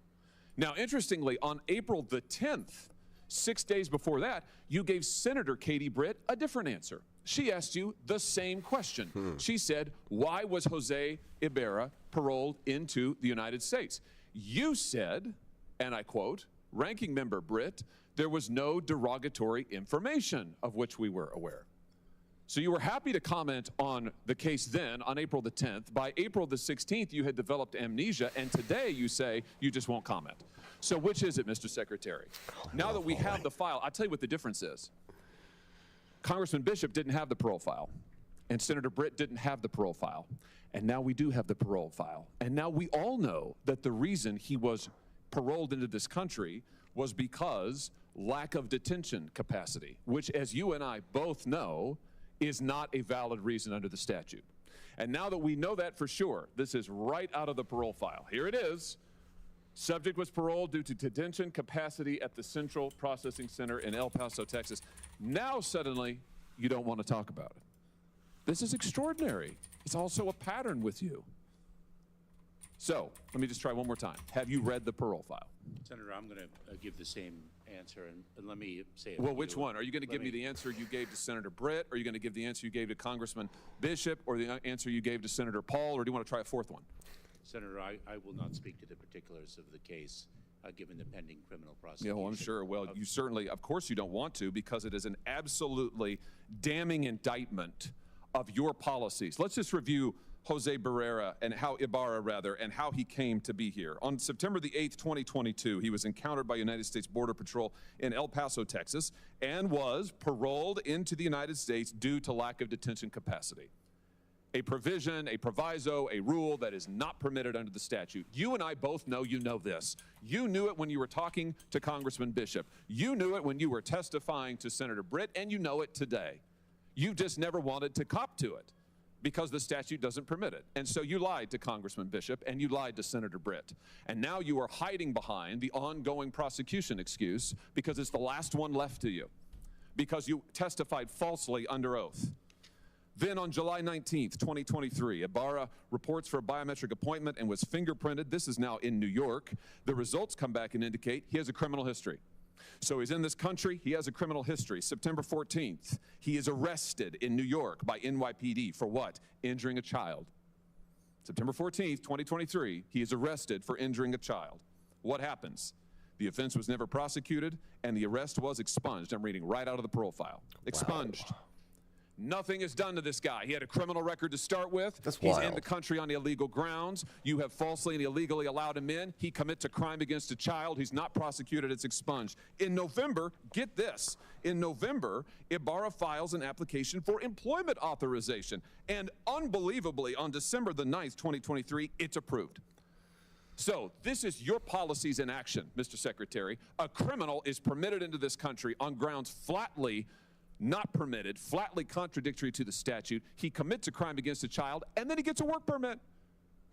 Now, interestingly, on April the 10th, 6 days before that, you gave Senator Katie Britt a different answer. She asked you the same question. She said, why was Jose Ibarra paroled into the United States? You said, and I quote, Ranking Member Britt, there was no derogatory information of which we were aware. So you were happy to comment on the case then, on April the 10th. By April the 16th, you had developed amnesia, and today you say you just won't comment. So which is it, Mr. Secretary? Now that we have the file, I'll tell you what the difference is. Congressman Bishop didn't have the parole file, and Senator Britt didn't have the parole file. And now we do have the parole file. And now we all know that the reason he was paroled into this country was because lack of detention capacity, which, as you and I both know, is not a valid reason under the statute. And now that we know that for sure, this is right out of the parole file. Here it is. Subject was paroled due to detention capacity at the Central Processing Center in El Paso, Texas. Now suddenly you don't want to talk about it. This is extraordinary. It's also a pattern with you. So let me just try one more time. Have you read the parole file? Senator, I'm going to give the same answer, and let me say it. Well, which one? Are you going to give me the answer you gave to Senator Britt? Are you going to give the answer you gave to Congressman Bishop, or the answer you gave to Senator Paul, or do you want to try a fourth one? Senator, I will not speak to the particulars of the case given the pending criminal Yeah, prosecution. well, I'm sure. Well, you certainly, of course you don't want to, because it is an absolutely damning indictment of your policies. Let's just review Jose Ibarra, and how he came to be here. On September the 8th, 2022, he was encountered by United States Border Patrol in El Paso, Texas, and was paroled into the United States due to lack of detention capacity. A provision, a proviso, a rule that is not permitted under the statute. You and I both know you know this. You knew it when you were talking to Congressman Bishop. You knew it when you were testifying to Senator Britt, and you know it today. You just never wanted to cop to it because the statute doesn't permit it. And so you lied to Congressman Bishop and you lied to Senator Britt. And now you are hiding behind the ongoing prosecution excuse because it's the last one left to you, because you testified falsely under oath. Then on July 19th, 2023, Ibarra reports for a biometric appointment and was fingerprinted. This is now in New York. The results come back and indicate he has a criminal history. So he's in this country, he has a criminal history. September 14th, he is arrested in New York by NYPD for what? Injuring a child. September 14th, 2023, he is arrested for injuring a child. What happens? The offense was never prosecuted and the arrest was expunged. I'm reading right out of the parole file. Expunged. Wow. Nothing is done to this guy. He had a criminal record to start with. That's He's wild. in the country on illegal grounds. You have falsely and illegally allowed him in. He commits a crime against a child. He's not prosecuted. It's expunged. In November, get this. In November, Ibarra files an application for employment authorization. And unbelievably, on December the 9th, 2023, it's approved. So this is your policies in action, Mr. Secretary. A criminal is permitted into this country on grounds flatly not permitted, flatly contradictory to the statute. He commits a crime against a child, and then he gets a work permit.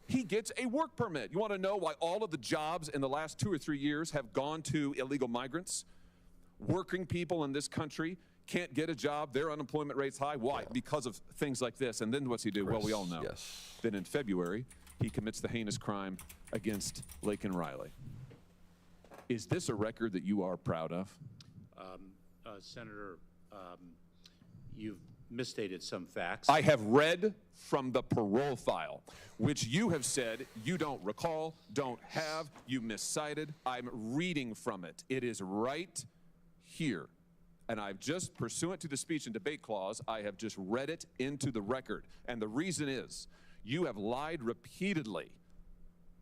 He gets a work permit. You want to know why all of the jobs in the last 2 or 3 years have gone to illegal migrants? Working people in this country can't get a job. Their unemployment rate's high. Why? Yeah. Because of things like this. And then what's he do? Well, we all know. Yes. Then in February, he commits the heinous crime against Laken Riley. Is this a record that you are proud of? Senator, you've misstated some facts. I have read from the parole file, which you have said you don't recall, don't have, you miscited. I'm reading from it. It is right here. And I've just, pursuant to the speech and debate clause, I have just read it into the record. And the reason is, you have lied repeatedly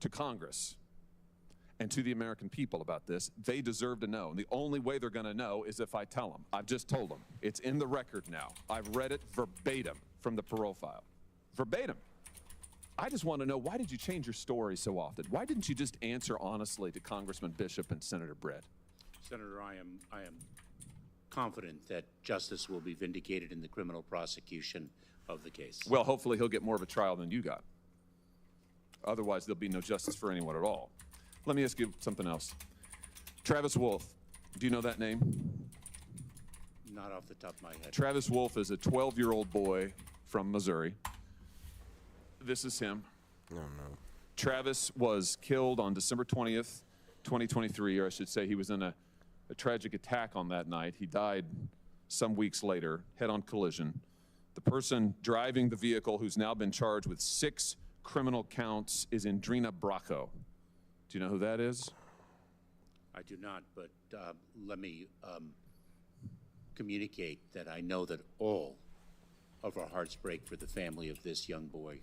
to Congress and to the American people about this. They deserve to know. And the only way they're going to know is if I tell them. I've just told them. It's in the record now. I've read it verbatim from the parole file. Verbatim. I just want to know, why did you change your story so often? Why didn't you just answer honestly to Congressman Bishop and Senator Brett? Senator, I am confident that justice will be vindicated in the criminal prosecution of the case. Well, hopefully he'll get more of a trial than you got. Otherwise, there'll be no justice for anyone at all. Let me ask you something else. Travis Wolf, do you know that name? Not off the top of my head. Travis Wolf is a 12-year-old boy from Missouri. This is him. Oh, no. Travis was killed on December 20th, 2023, or I should say he was in a tragic attack on that night. He died some weeks later, head-on collision. The person driving the vehicle, who's now been charged with 6 criminal counts, is Indrina Bracco. Do you know who that is? I do not, but let me communicate that I know that all of our hearts break for the family of this young boy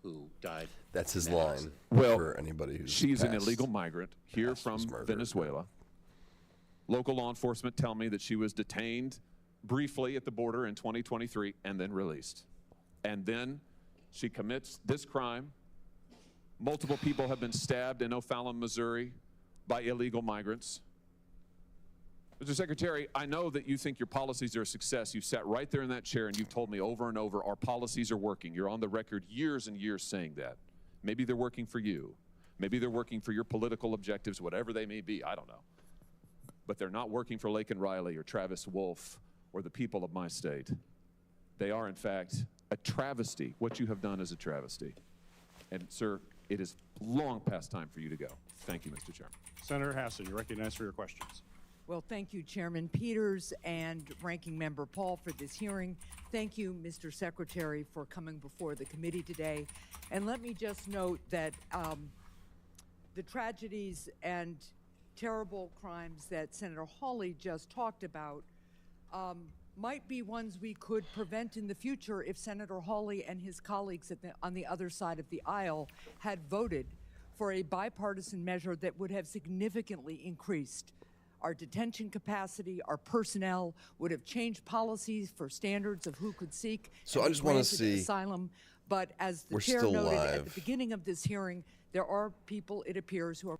who died. That's his in that line. accident. Well, for anybody who's she's an passed. illegal migrant here from Venezuela. Local law enforcement tell me that she was detained briefly at the border in 2023 and then released. And then she commits this crime. Multiple people have been stabbed in O'Fallon, Missouri by illegal migrants. Mr. Secretary, I know that you think your policies are a success. You sat right there in that chair and you've told me over and over our policies are working. You're on the record years and years saying that. Maybe they're working for you. Maybe they're working for your political objectives, whatever they may be, I don't know. But they're not working for Laken Riley or Travis Wolf or the people of my state. They are, in fact, a travesty. What you have done is a travesty. And, sir, it is long past time for you to go. Thank you, Mr. Chairman. Senator Hassan, you're recognized for your questions. Well, thank you, Chairman Peters and Ranking Member Paul, for this hearing. Thank you, Mr. Secretary, for coming before the committee today. And let me just note that the tragedies and terrible crimes that Senator Hawley just talked about might be ones we could prevent in the future if Senator Hawley and his colleagues on the other side of the aisle had voted for a bipartisan measure that would have significantly increased our detention capacity, our personnel, would have changed policies for standards of who could seek So I just want to see asylum. But as the we're chair still noted live. at the beginning of this hearing, there are people, it appears, who are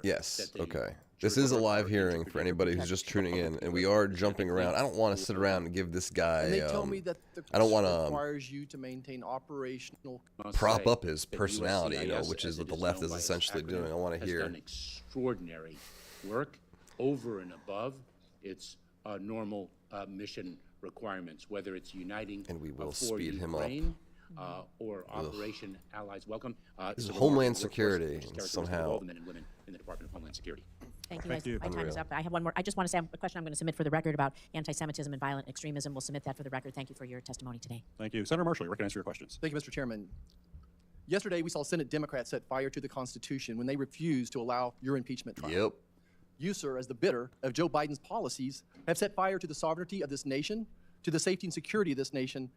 Yes, okay. This is a live hearing for anybody who's just tuning in, and we are jumping around. I don't want to sit around and give this guy, And they tell me that the I don't want requires you to maintain operational. prop up his personality, you know, which is what the left is essentially doing. I want to has hear. done extraordinary work over and above its normal mission requirements, whether it's uniting And we will for speed him up. Ukraine, or Operation Allies Welcome. This is the Homeland workforce, Security, which is and characteristic of somehow- all the men and women in the Department of Homeland Security. Thank you. Thank you. My time is up. I have one more. I just want to say a question I'm going to submit for the record about anti-Semitism and violent extremism. We'll submit that for the record. Thank you for your testimony today. Thank you. Senator Marshall, you're recognized for your questions. Thank you, Mr. Chairman. Yesterday, we saw Senate Democrats set fire to the Constitution when they refused to allow your impeachment trial. Yep. You, sir, as the bidder of Joe Biden's policies, have set fire to the sovereignty of this nation, to the safety and security of this nation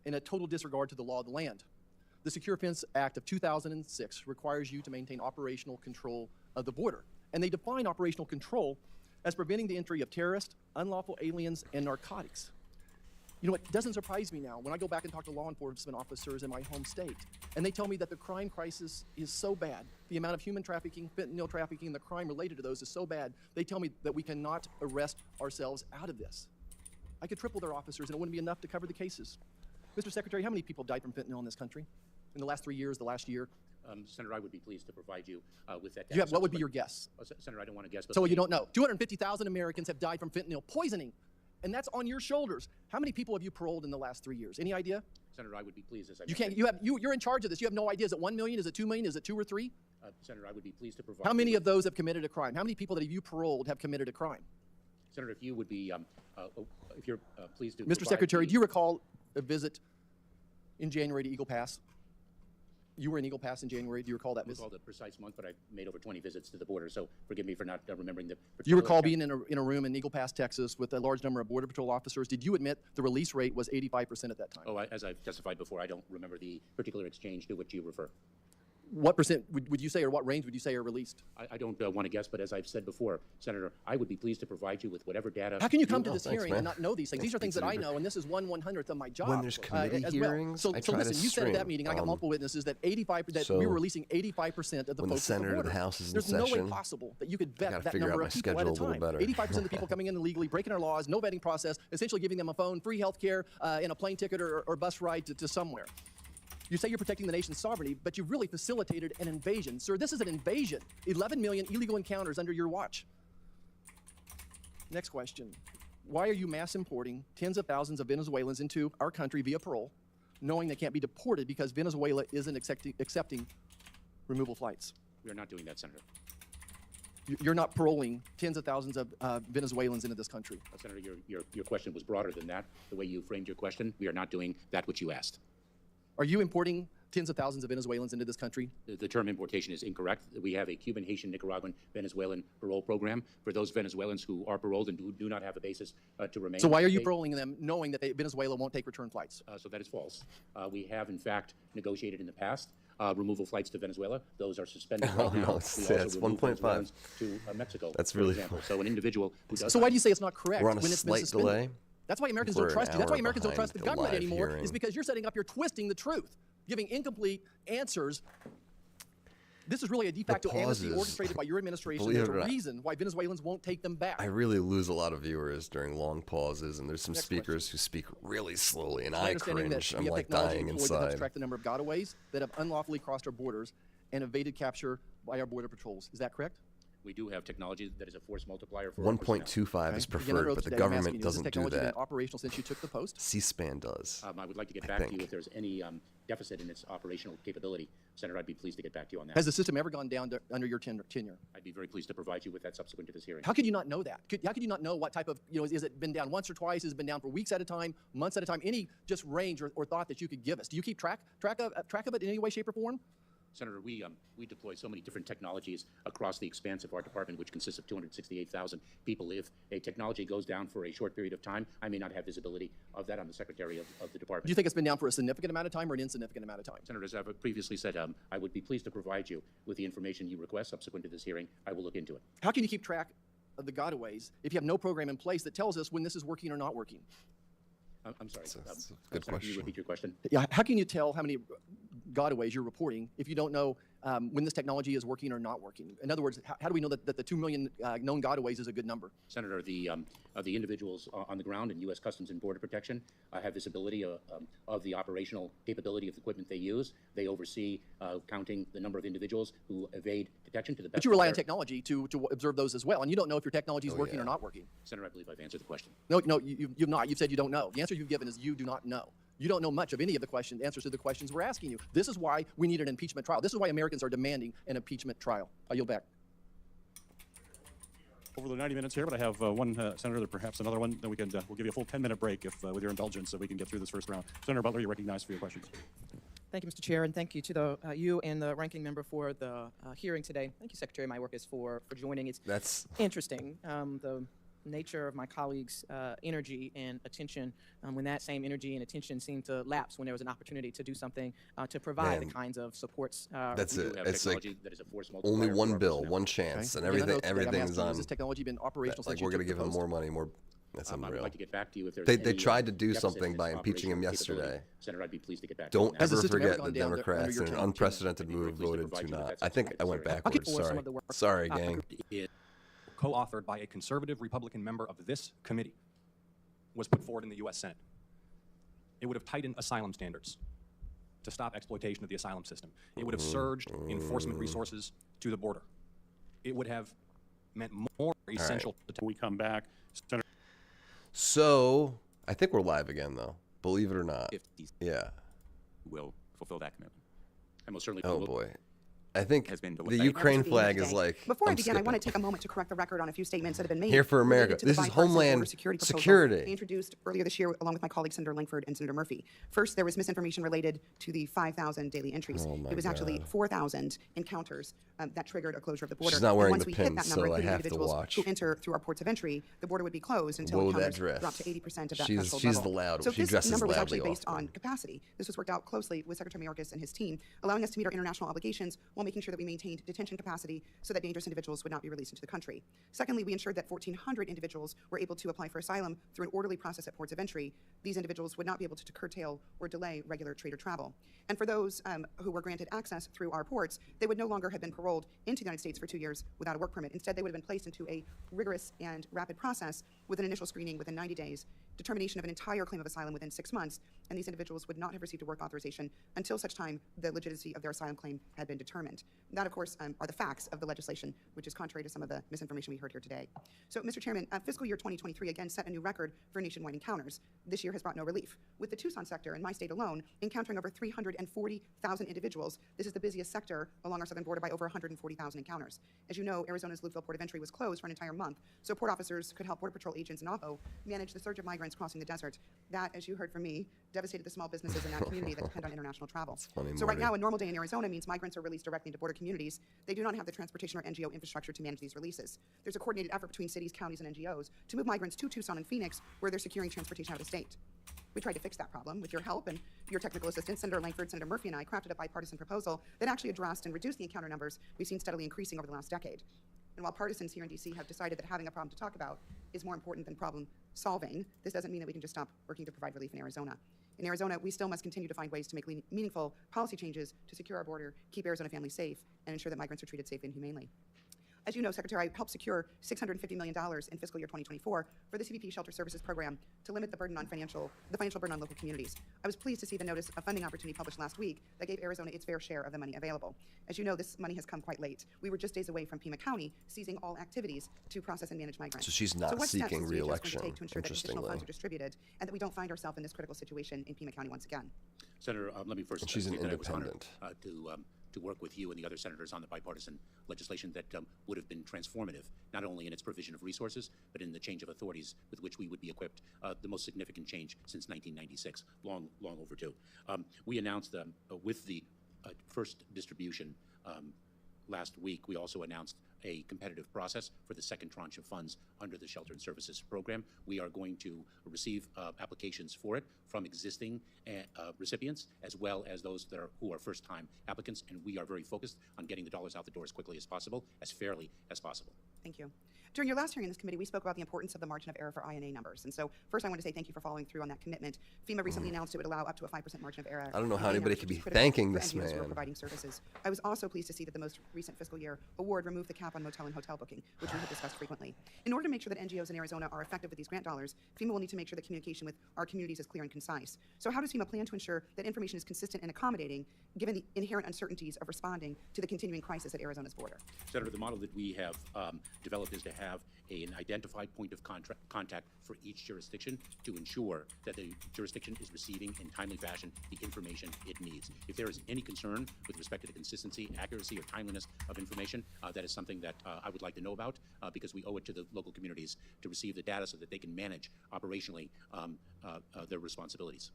in a total disregard to the law of the land. The Secure Fence Act of 2006 requires you to maintain operational control of the border. And they define operational control as preventing the entry of terrorists, unlawful aliens, and narcotics. You know, it doesn't surprise me now when I go back and talk to law enforcement officers in my home state, and they tell me that the crime crisis is so bad, the amount of human trafficking, fentanyl trafficking, and the crime related to those is so bad, they tell me that we cannot arrest ourselves out of this. I could triple their officers, and it wouldn't be enough to cover the cases. Mr. Secretary, how many people died from fentanyl in this country in the last 3 years, the last year? Senator, I would be pleased to provide you with that data. What would be your guess? Senator, I don't want to guess. But So you don't know. 250,000 Americans have died from fentanyl poisoning, and that's on your shoulders. How many people have you paroled in the last 3 years? Any idea? Senator, I would be pleased as I You're in charge of this. You have no idea. Is it 1 million? Is it 2 million? Is it 2 or 3? Senator, I would be pleased to provide. How many of those have committed a crime? How many people that have you paroled have committed a crime? Senator, if you would be, if you're pleased to. Mr. Secretary, do you recall a visit in January to Eagle Pass? You were in Eagle Pass in January. Do you recall that I visit? recall the precise month, but I made over 20 visits to the border, so forgive me for not remembering the. You recall being in a room in Eagle Pass, Texas, with a large number of Border Patrol officers. Did you admit the release rate was 85% at that time? Oh, as I've testified before, I don't remember the particular exchange to which you refer. What percent would you say, or what range would you say are released? I don't want to guess, but as I've said before, Senator, I would be pleased to provide you with whatever data. How can you come to this thanks, hearing man. and not know these things? These are things that I know, and this is 1/100th of my job. When there's committee as hearings, well. I So try to listen, you said at that string, meeting, I got multiple witnesses, that so we were releasing 85% of the when the folks at Senator the of the border. House is in There's no way session, possible that you could gotta vet that figure out number my of people at schedule a a little time. better. 85% of the people coming in illegally, breaking our laws, no vetting process, essentially giving them a phone, free health care, and a plane ticket or bus ride to somewhere. You say you're protecting the nation's sovereignty, but you've really facilitated an invasion. Sir, this is an invasion. 11 million illegal encounters under your watch. Next question. Why are you mass importing tens of thousands of Venezuelans into our country via parole, knowing they can't be deported because Venezuela isn't accepting removal flights? We are not doing that, Senator. You're not paroling tens of thousands of Venezuelans into this country. Senator, your question was broader than that. The way you framed your question, we are not doing that which you asked. Are you importing tens of thousands of Venezuelans into this country? The term importation is incorrect. We have a Cuban, Haitian, Nicaraguan, Venezuelan parole program for those Venezuelans who are paroled and do not have a basis to remain. So why are you paroling them knowing that Venezuela won't take return flights? So that is false. We have, in fact, negotiated in the past removal flights to Venezuela. Those are suspended right now. No, We it's also remove 1.5. Venezuelans to Mexico, That's for really example. So an individual who does So why do you say it's not correct We're on a when it's been slight suspended? delay. That's why Americans We're don't an trust you. That's why hour Americans don't trust the behind the government live anymore, hearing. is because you're setting up, you're twisting the truth, giving incomplete answers. This is really a de facto amnesty pauses, orchestrated by your administration. believe There's it a or not, reason why Venezuelans won't take them back. I really lose a lot of viewers during long pauses, and there's some Next speakers who speak really slowly, and My I understanding cringe. that I'm we have like technology dying employed that helps inside. track the number of gotaways that have unlawfully crossed our borders and evaded capture by our border patrols. Is that correct? We do have technology that is a force multiplier for our personnel. 1.25 is Again, I preferred, wrote but the today, I'm asking government you, doesn't has this do technology been that. operational since you took the post? C-SPAN does. I would like to get I back to you think. if there's any deficit in its operational capability. Senator, I'd be pleased to get back to you on that. Has the system ever gone down under your tenure? I'd be very pleased to provide you with that subsequent to this hearing. How could you not know that? How could you not know what type of, is it been down once or twice? Has it been down for weeks at a time, months at a time? Any just range or thought that you could give us? Do you keep track of it in any way, shape, or form? Senator, we deploy so many different technologies across the expanse of our department, which consists of 268,000 people. If a technology goes down for a short period of time, I may not have visibility of that. I'm the secretary of the department. Do you think it's been down for a significant amount of time or an insignificant amount of time? Senator, as I've previously said, I would be pleased to provide you with the information you request subsequent to this hearing. I will look into it. How can you keep track of the gotaways if you have no program in place that tells us when this is working or not working? I'm sorry. That's a good Senator, can you question. repeat your question? Yeah, how can you tell how many gotaways you're reporting if you don't know when this technology is working or not working? In other words, how do we know that the 2 million known gotaways is a good number? Senator, the individuals on the ground in U.S. Customs and Border Protection have visibility of the operational capability of the equipment they use. They oversee counting the number of individuals who evade detection to the best. But you rely on of their- technology to observe those as well, and you don't know if your technology is working yeah. or not working. Senator, I believe I've answered the question. No, you've not. You've said you don't know. The answer you've given is you do not know. You don't know much of any of the answers to the questions we're asking you. This is why we need an impeachment trial. This is why Americans are demanding an impeachment trial. I yield back. Over the 90 minutes here, but I have one senator, perhaps another one. Then we'll give you a full 10-minute break if, with your indulgence, so we can get through this first round. Senator Butler, you're recognized for your questions. Thank you, Mr. Chair, and thank you to you and the ranking member for the hearing today. Thank you, Secretary Mayorkas, for joining. It's That's interesting. The nature of my colleagues' energy and attention when that same energy and attention seemed to lapse when there was an opportunity to do something to provide the kinds of supports. That's it. It's like that is a force only multiplier one for our bill, personnel. one chance, and And I know everything that I'm everything's asking, on. has this technology been operational Like since we're you gonna took give the him post? more money, more. That's I would unreal. like to get back to you if there's They any, tried to do deficit something in by its impeaching him operational capability. yesterday. Senator, I'd be pleased to get back to you Don't on that. Has the ever system ever forget gone the down under Democrats your in an term? unprecedented I'd be very move pleased to voted provide to you with not. that I think I went support. backwards. for some Sorry. of the work. Sorry, gang. Co-authored by a conservative Republican member of this committee, was put forward in the U.S. Senate. It would have tightened asylum standards to stop exploitation of the asylum system. It would have surged enforcement resources to the border. It would have meant more essential When we come back, Senator. So I think we're live again, though. Believe it or not. Yeah. Will fulfill that commitment. I most certainly Oh will. boy. I think Has been the delayed. Ukraine being flag here is today. like. Before I I'm begin, I want to skipping. take a moment to correct the record on a few statements that have been made. Here for America. related to This the is bipartisan Homeland border security proposal Security. they introduced earlier this year along with my colleagues Senator Lankford and Senator Murphy. First, there was misinformation related to the 5,000 daily entries. Oh my It was actually God. 4,000 encounters that triggered a closure of the border. She's not wearing and once the we pin, hit that number, so I including have to individuals watch. who enter through our ports of entry, the border would be closed until Whoa, that encounters dress. dropped to 80% of that She's- threshold she's level. the loud- So she this dresses number was actually loudly based often. on capacity. This was worked out closely with Secretary Mayorkas and his team, allowing us to meet our international obligations while making sure that we maintained detention capacity so that dangerous individuals would not be released into the country. Secondly, we ensured that 1,400 individuals were able to apply for asylum through an orderly process at ports of entry. These individuals would not be able to curtail or delay regular trade or travel. And for those who were granted access through our ports, they would no longer have been paroled into the United States for 2 years without a work permit. Instead, they would have been placed into a rigorous and rapid process with an initial screening within 90 days, determination of an entire claim of asylum within 6 months, and these individuals would not have received a work authorization until such time the legitimacy of their asylum claim had been determined. That, of course, are the facts of the legislation, which is contrary to some of the misinformation we heard here today. So, Mr. Chairman, fiscal year 2023 again set a new record for nationwide encounters. This year has brought no relief. With the Tucson sector in my state alone encountering over 340,000 individuals, this is the busiest sector along our southern border by over 140,000 encounters. As you know, Arizona's Lukeville Port of Entry was closed for an entire month, so port officers could help Border Patrol agents in Ajo manage the surge of migrants crossing the desert. That, as you heard from me, devastated the small businesses in that community that depend on international travel. funny, So right Marty. now, a normal day in Arizona means migrants are released directly into border communities. They do not have the transportation or NGO infrastructure to manage these releases. There's a coordinated effort between cities, counties, and NGOs to move migrants to Tucson and Phoenix, where they're securing transportation out of the state. We tried to fix that problem with your help and your technical assistance. Senator Lankford, Senator Murphy, and I crafted a bipartisan proposal that actually addressed and reduced the encounter numbers we've seen steadily increasing over the last decade. And while partisans here in D.C. have decided that having a problem to talk about is more important than problem solving, this doesn't mean that we can just stop working to provide relief in Arizona. In Arizona, we still must continue to find ways to make meaningful policy changes to secure our border, keep Arizona families safe, and ensure that migrants are treated safely and humanely. As you know, Secretary, I helped secure $650 million in fiscal year 2024 for the CBP Shelter Services Program to limit the burden on financial burden on local communities. I was pleased to see the notice of funding opportunity published last week that gave Arizona its fair share of the money available. As you know, this money has come quite late. We were just days away from Pima County seizing all activities to process and manage migrants. So she's not what steps seeking is DHS going to re-election, take to ensure that additional funds interestingly. are distributed and that we don't find ourselves in this critical situation in Pima County once again? Senator, let me first She's an state that I was honored independent. to work with you and the other senators on the bipartisan legislation that would have been transformative, not only in its provision of resources, but in the change of authorities with which we would be equipped, the most significant change since 1996, long overdue. We announced with the first distribution last week, we also announced a competitive process for the second tranche of funds under the Shelter and Services Program. We are going to receive applications for it from existing recipients, as well as those that who are first-time applicants, and we are very focused on getting the dollars out the door as quickly as possible, as fairly as possible. Thank you. During your last hearing in this committee, we spoke about the importance of the margin of error for INA numbers. And so first I want to say thank you for following through on that commitment. FEMA recently announced it would allow up to a 5% margin of error. I don't know how in INA anybody numbers, could which be is critical thanking for this NGOs who are man. providing services. I was also pleased to see that the most recent fiscal year award removed the cap on motel and hotel booking, which we have discussed frequently. In order to make sure that NGOs in Arizona are effective with these grant dollars, FEMA will need to make sure that communication with our communities is clear and concise. So how does FEMA plan to ensure that information is consistent and accommodating, given the inherent uncertainties of responding to the continuing crisis at Arizona's border? Senator, the model that we have developed is to have an identified point of contact for each jurisdiction to ensure that the jurisdiction is receiving in timely fashion the information it needs. If there is any concern with respect to the consistency, accuracy, or timeliness of information, that is something that I would like to know about because we owe it to the local communities to receive the data so that they can manage operationally their responsibilities.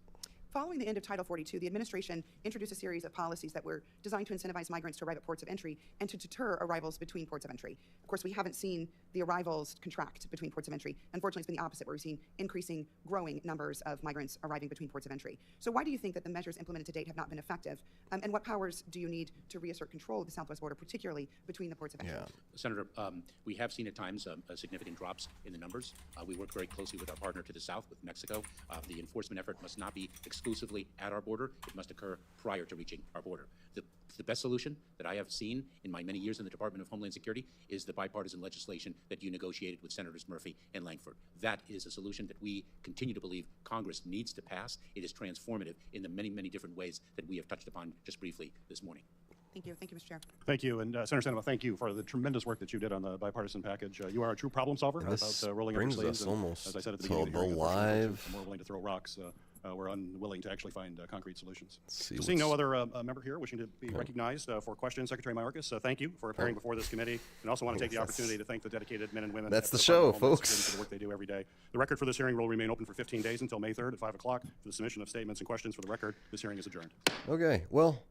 Following the end of Title 42, the administration introduced a series of policies that were designed to incentivize migrants to arrive at ports of entry and to deter arrivals between ports of entry. Of course, we haven't seen the arrivals contract between ports of entry. Unfortunately, it's been the opposite, where we've seen increasing, growing numbers of migrants arriving between ports of entry. So why do you think that the measures implemented to date have not been effective? And what powers do you need to reassert control of the southwest border, particularly between the ports of entry? Yeah. Senator, we have seen at times significant drops in the numbers. We work very closely with our partner to the south, with Mexico. The enforcement effort must not be exclusively at our border. It must occur prior to reaching our border. The best solution that I have seen in my many years in the Department of Homeland Security is the bipartisan legislation that you negotiated with Senators Murphy and Lankford. That is a solution that we continue to believe Congress needs to pass. It is transformative in the many, many different ways that we have touched upon just briefly this morning. Thank you. Thank you, Mr. Chair. Thank you. And Senator Sinema, thank you for the tremendous work that you did on the bipartisan package. You are a true problem solver about rolling up your brings sleeves. us And, almost as I said at the to beginning of the hearing, the unfortunately, live. we're more willing to throw rocks. We're unwilling to actually find concrete solutions. See So seeing no what's- other member here wishing to be recognized for questions, Secretary Mayorkas, thank you for appearing before this committee, and also want to take the opportunity to thank the dedicated men and women. That's at the Department of show, Homeland folks. Security for the work they do every day. The record for this hearing will remain open for 15 days until May 3rd at 5 o'clock for the submission of statements and questions. For the record, this hearing is adjourned. Okay, well,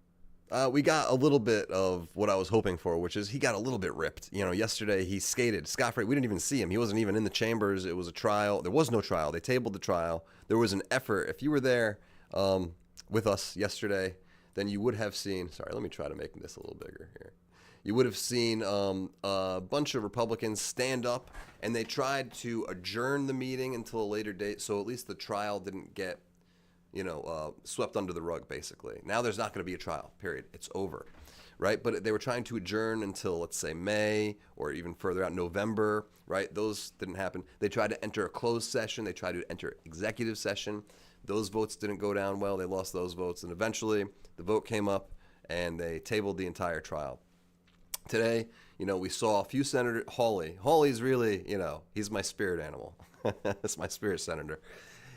we got a little bit of what I was hoping for, which is he got a little bit ripped. You know, yesterday he skated scot-free. We didn't even see him. He wasn't even in the chambers. It was a trial. There was no trial. They tabled the trial. There was an effort. If you were there with us yesterday, then you would have seen, sorry, let me try to make this a little bigger here. You would have seen a bunch of Republicans stand up, and they tried to adjourn the meeting until a later date, so at least the trial didn't get swept under the rug, basically. Now there's not going to be a trial, period. It's over, right? But they were trying to adjourn until, let's say, May or even further out, November, right? Those didn't happen. They tried to enter a closed session. They tried to enter executive session. Those votes didn't go down well. They lost those votes. And eventually, the vote came up, and they tabled the entire trial. Today, we saw a few Senator Hawley. Hawley's really, he's my spirit animal. That's my spirit senator.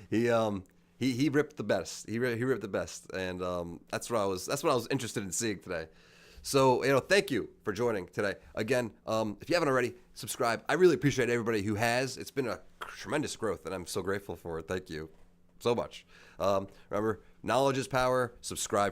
He ripped the best. He ripped the best, and that's what I was interested in seeing today. So thank you for joining today. Again, if you haven't already, subscribe. I really appreciate everybody who has. It's been a tremendous growth, and I'm so grateful for it. Thank you so much. Remember, knowledge is power. Subscribe.